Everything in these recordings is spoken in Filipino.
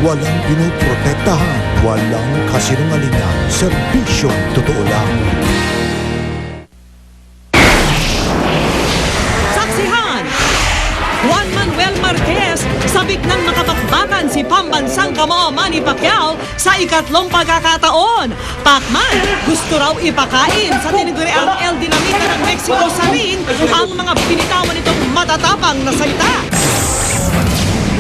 walang pinoprotektahan, walang kasinungalingan, serbisyong totoo lang. Saksihan! Juan Manuel Marquez sabik ng makabakbakan si pambansang kamao Manny Pacquiao sa ikatlong pagkakataon. Pacman, gusto raw ipakain sa tinaguriang El Dinamita ng Mexico sa ring ang mga binitawan nitong matatapang na salita.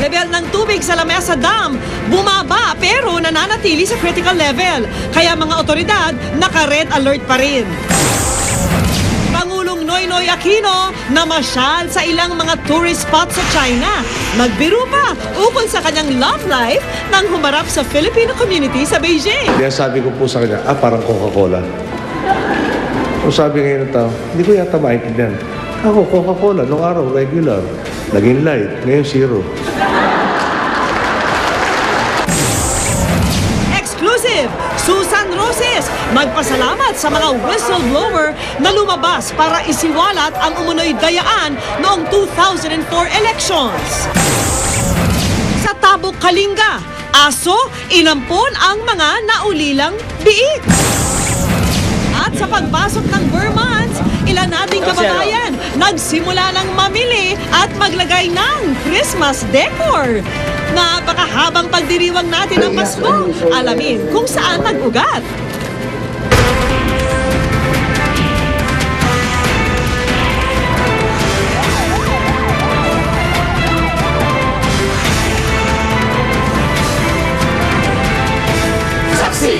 Level ng tubig sa Lamesa Dam bumaba pero nananatili sa critical level. Kaya mga otoridad naka-red alert pa rin. Pangulong Noynoy Aquino namasyal sa ilang mga tourist spots sa China. Nagbiro pa ukol sa kanyang love life nang humarap sa Filipino community sa Beijing. Kaya sabi ko po sa kanya, parang Coca-Cola. O sabi ngayon ng tao, hindi ko yata maintindihan. Ako, Coca-Cola, nung araw, regular. Naging light, ngayon zero. Exclusive! Susan Roses magpasalamat sa mga whistleblower na lumabas para isiwalat ang umunoy dayaan noong 2004 elections. Sa Tabuk, Kalinga, aso inampon ang mga naulilang biik. At sa pagpasok ng Vermont, ilan nating kababayan nagsimula ng mamili at maglagay ng Christmas decor. Napakahabang pagdiriwang natin ng Pasko. Alamin kung saan nag-ugat. Saksi!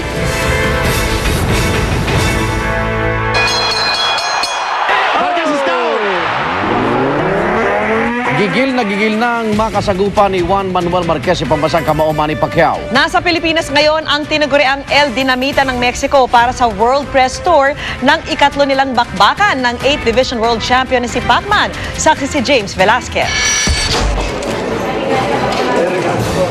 Gigil na ang makasagupan ni Juan Manuel Marquez si pambansang kamao Manny Pacquiao. Nasa Pilipinas ngayon ang tinaguriang El Dinamita ng Mexico para sa World Press Tour ng ikatlo nilang bakbakan ng 8th Division World Champion si Pacman. Saksi si James Velasquez.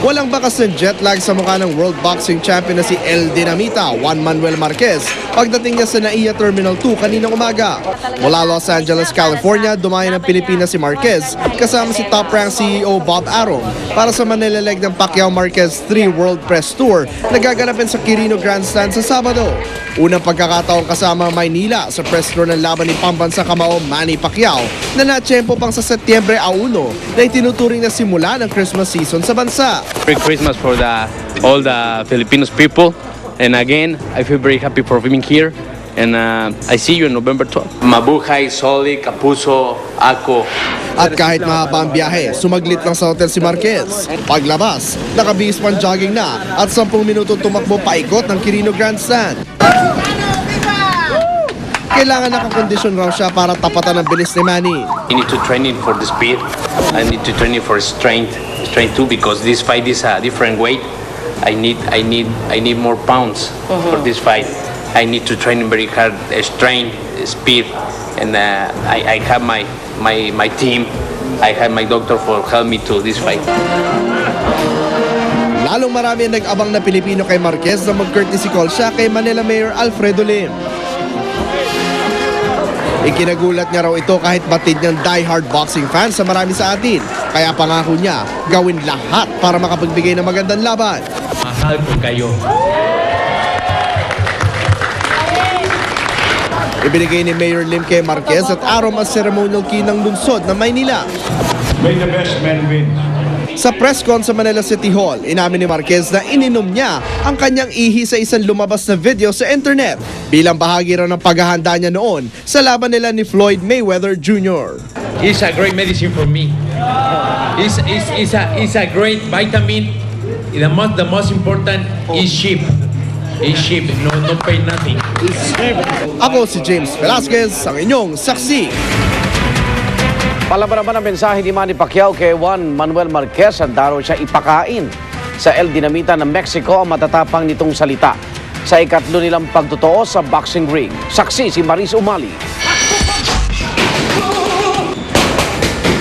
Walang bakas ng jet lag sa mukha ng World Boxing Champion na si El Dinamita, Juan Manuel Marquez, pagdating niya sa NAIA Terminal 2 kaninang umaga. Mula Los Angeles, California, dumayo ng Pilipinas si Marquez kasama si top-rank CEO Bob Arum para sa Manila leg ng Pacquiao Marquez 3 World Press Tour na gaganapin sa Quirino Grandstand sa Sabado. Unang pagkakataong kasama Maynila sa press tour ng laban ni pambansa kamao Manny Pacquiao na natsyempo pang sa Setyembre 1 na itinuturing na simula ng Christmas season sa bansa. Merry Christmas for all the Filipinos people, and again I feel very happy for being here, and I see you on November 12th. Mabuhay, Soli, Kapuso, Ako. At kahit mahaba ang biyahe, sumaglit lang sa hotel si Marquez. Paglabas, nakabihis pang jogging na at 10 minuto tumakbo paikot ng Quirino Grandstand. Kailangan nakakondisyon raw siya para tapatan ang bilis ni Manny. I need to train it for the speed. I need to train it for strength too, because this fight is a different weight. I need more pounds for this fight. I need to train very hard, strength, speed, and I have my team. I have my doctor for help me to this fight. Lalong marami ang nag-abang na Pilipino kay Marquez na mag-courtesy call siya kay Manila Mayor Alfredo Lim. Ikinagulat niya raw ito kahit batid niyang die-hard boxing fan sa marami sa atin. Kaya pangako niya, gawin lahat para makapagbigay ng magandang laban. Mahal ko kayo. Ibinigay ni Mayor Lim kay Marquez at Arum ang ceremonial key ng lungsod ng Maynila. May the best man win. Sa press con sa Manila City Hall, inamin ni Marquez na ininom niya ang kanyang ihi sa isang lumabas na video sa internet bilang bahagi raw ng paghahanda niya noon sa laban nila ni Floyd Mayweather Jr. It's a great medicine for me. It's a great vitamin. The most important is sheep. Is sheep. No pay nothing. Ako si James Velasquez, ang inyong saksi. Palaban naman ang mensahe ni Manny Pacquiao kay Juan Manuel Marquez, handa raw siya ipakain sa El Dinamita ng Mexico ang matatapang nitong salita sa ikatlo nilang pagtotoo sa boxing ring. Saksi si Maris Umali.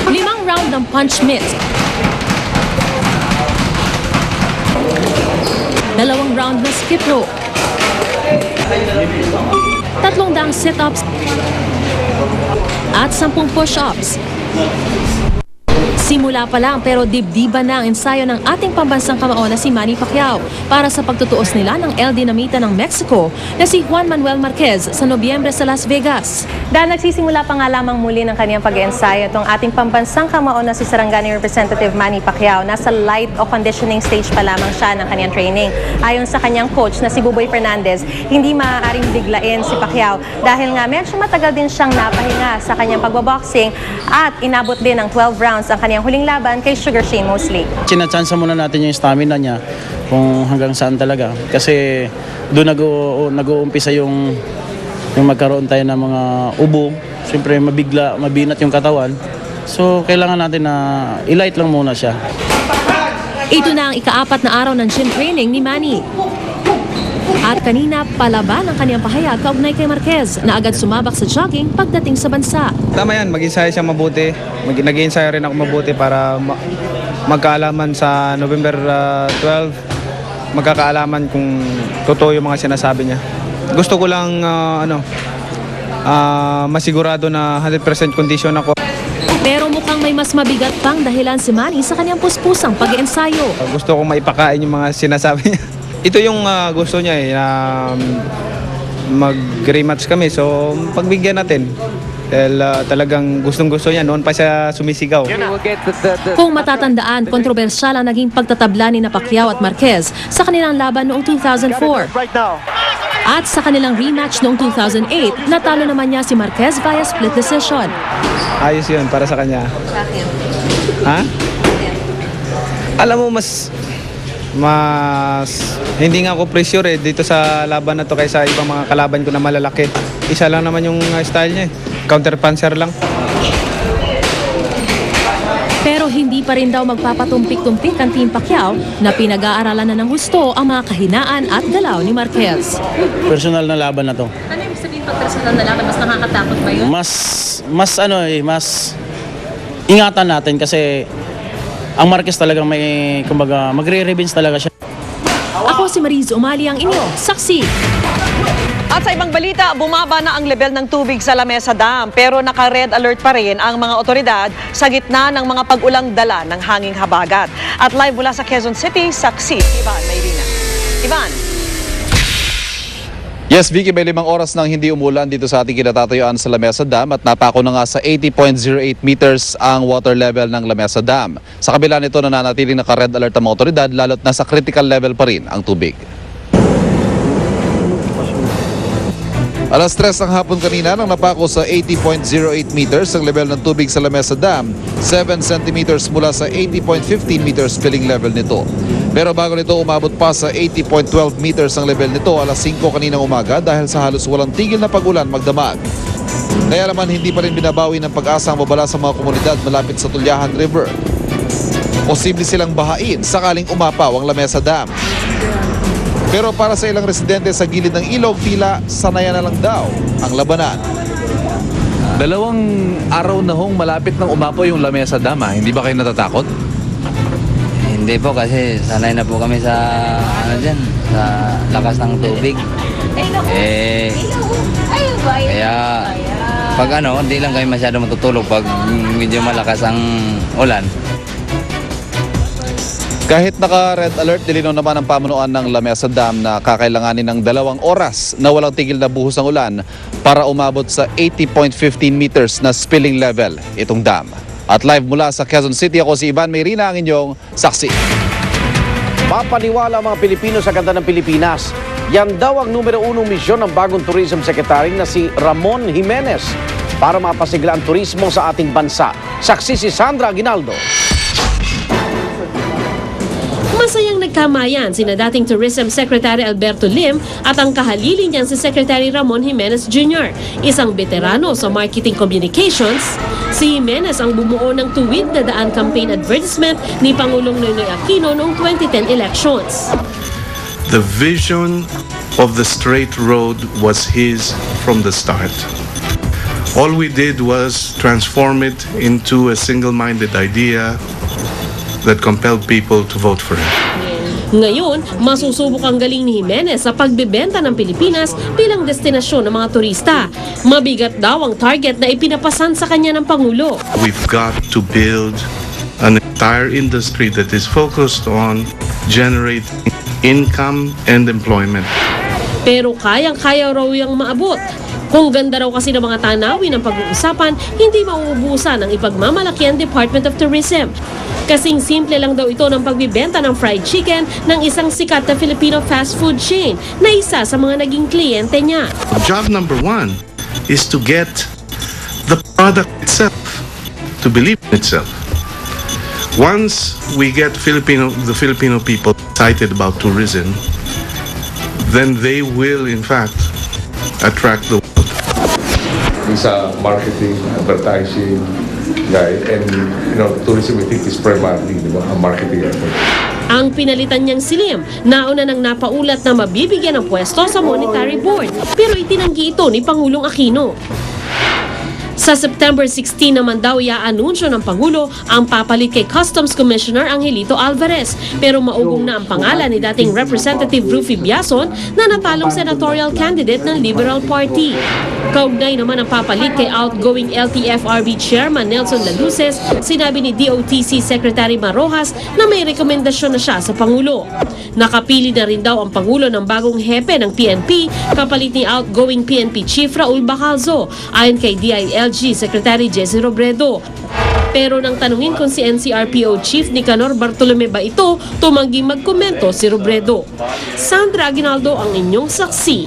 5 round ng punch miss. 2 round na skip rope. 300 sit-ups at 10 push-ups. Simula pa lang pero dibdiba na ang ensayo ng ating pambansang kamao na si Manny Pacquiao para sa pagtutuos nila ng El Dinamita ng Mexico na si Juan Manuel Marquez sa Nobyembre sa Las Vegas. Dahil nagsisimula pa nga lamang muli ng kaniyang pag-ensayo itong ating pambansang kamao na si Sarangani Representative Manny Pacquiao. Nasa light o conditioning stage pa lamang siya ng kaniyang training. Ayon sa kanyang coach na si Buboy Fernandez, hindi maaaring biglain si Pacquiao dahil nga medyo matagal din siyang napahinga sa kanyang pagbaboxing at inabot din ng 12 rounds ang kanyang huling laban kay Sugar Shane Mosley. Sinachansa muna natin yung stamina niya kung hanggang saan talaga. Kasi doon nag-uumpisa yung magkaroon tayo ng mga ubo. Siyempre mabinat yung katawan. So kailangan natin na i-light lang muna siya. Ito na ang ika-4 na araw ng gym training ni Manny. At kanina, palaban ang kaniyang pahayag kaugnay kay Marquez na agad sumabak sa jogging pagdating sa bansa. Tama yan, mag-ensayo siya mabuti. Nag-ensayo rin ako mabuti para magkaalaman sa November 12. Magkakaalaman kung totoo yung mga sinasabi niya. Gusto ko lang masigurado na 100% condition ako. Pero mukhang may mas mabigat pang dahilan si Manny sa kanyang puspusang pag-ensayo. Gusto kong maipakain yung mga sinasabi niya. Ito yung gusto niya na mag-rematch kami. So, pagbigyan natin. Dahil talagang gustong-gusto niya. Noon pa siya sumisigaw. Kung matatandaan, kontrobersyal ang naging pagtatabla ni Pacquiao at Marquez sa kanilang laban noong 2004. At sa kanilang rematch noong 2008, natalo naman niya si Marquez via split decision. Ayos yun para sa kanya. Ha? Alam mo, mas hindi nga ako pressure dito sa laban na to kaysa ibang mga kalaban ko na malalaki. Isa lang naman yung style niya. Counter puncher lang. Pero hindi pa rin daw magpapatumpik-tumpik ang Team Pacquiao na pinag-aaralan na ng gusto ang mga kahinaan at galaw ni Marquez. Personal na laban na to. Ano yung sabihin pag personal na laban? Mas nakakatakot ba yun? Mas ingatan natin kasi ang Marquez talagang may, kumbaga, magre-revenge talaga siya. Ako si Mariz Umali ang inyong saksi. At sa ibang balita, bumaba na ang level ng tubig sa Lamesa Dam pero naka-red alert pa rin ang mga otoridad sa gitna ng mga pag-ulang dala ng hanging habagat. At live mula sa Quezon City, saksi Ivan Mayrina. Ivan. Yes, Vicky, may 5 oras nang hindi umulan dito sa ating kinatatayuan sa Lamesa Dam at napako na nga sa 80.08 meters ang water level ng Lamesa Dam. Sa kabila nito, nananatiling naka-red alert ang mga otoridad lalo't nasa critical level pa rin ang tubig. Alas 3 ng hapon kanina nang napako sa 80.08 meters ang level ng tubig sa Lamesa Dam, 7 centimeters mula sa 80.15 meters filling level nito. Pero bago nito umabot pa sa 80.12 meters ang level nito alas 5 kaninang umaga dahil sa halos walang tigil na pag-ulan magdamag. Kaya naman hindi pa rin binabawi ng pag-asa ang babala sa mga komunidad malapit sa Tulyahan River. Posible silang bahain sakaling umapaw ang Lamesa Dam. Pero para sa ilang residente sa gilid ng ilog, tila sanayan na lang daw ang labanan. 2 araw na hong malapit ng umapaw yung Lamesa Dam. Hindi ba kayo natatakot? Hindi po kasi sanay na po kami sa sa lakas ng tubig. Kaya pag hindi lang kami masyado matutulog pag medyo malakas ang ulan. Kahit naka-red alert, dilinaw naman ang pamunuan ng Lamesa Dam na kakailanganin ng 2 oras na walang tigil na buhos ng ulan para umabot sa 80.15 meters na spilling level itong dam. At live mula sa Quezon City, ako si Ivan Mayrina, ang inyong saksi. Mapaniwala ang mga Pilipino sa ganda ng Pilipinas. Yan daw ang numero 1 misyon ng bagong Tourism Secretary na si Ramon Jimenez para mapasigla ang turismo sa ating bansa. Saksi si Sandra Aguinaldo. Masayang nagkamayan sina dating Tourism Secretary Alberto Lim at ang kahalili niyan si Secretary Ramon Jimenez Jr., isang veterano sa marketing communications. Si Jimenez ang bumuo ng Tuwid na Daan campaign advertisement ni Pangulong Noynoy Aquino noong 2010 elections. The vision of the straight road was his from the start. All we did was transform it into a single-minded idea that compelled people to vote for him. Ngayon, masusubok ang galing ni Jimenez sa pagbebenta ng Pilipinas bilang destinasyon ng mga turista. Mabigat daw ang target na ipinapasan sa kanya ng Pangulo. We've got to build an entire industry that is focused on generating income and employment. Pero kayang-kaya raw yung maabot. Kung ganda raw kasi ng mga tanawin ng pag-uusapan, hindi mauubusan ang ipagmamalaki ang Department of Tourism. Kasing simple lang daw ito ng pagbibenta ng fried chicken ng isang sikat na Filipino fast food chain na isa sa mga naging kliyente niya. Job number one is to get the product itself to believe in itself. Once we get the Filipino people excited about tourism, then they will in fact attract the world. He's a marketing, advertising guy, and tourism I think is primarily a marketing effort. Ang pinalitan niyang si Lim, nauna nang napaulat na mabibigyan ng pwesto sa Monetary Board, pero itinanggi ito ni Pangulong Aquino. Sa September 16 naman daw iaanunsyo ng Pangulo ang papalit kay Customs Commissioner Angelito Alvarez, pero maugong na ang pangalan ni dating Representative Rufy Biason na natalong senatorial candidate ng Liberal Party. Kaugnay naman ang papalit kay outgoing LTFRB Chairman Nelson Laluces, sinabi ni DOTC Secretary Marojas na may rekomendasyon na siya sa Pangulo. Nakapili na rin daw ang Pangulo ng bagong hepe ng PNP kapalit ni outgoing PNP Chief Raul Bacalzo, ayon kay DILG Secretary Jesse Robredo. Pero nang tanungin kung si NCRPO Chief Nicanor Bartolome ba ito, tumangging magkomento si Robredo. Sandra Aguinaldo ang inyong saksi.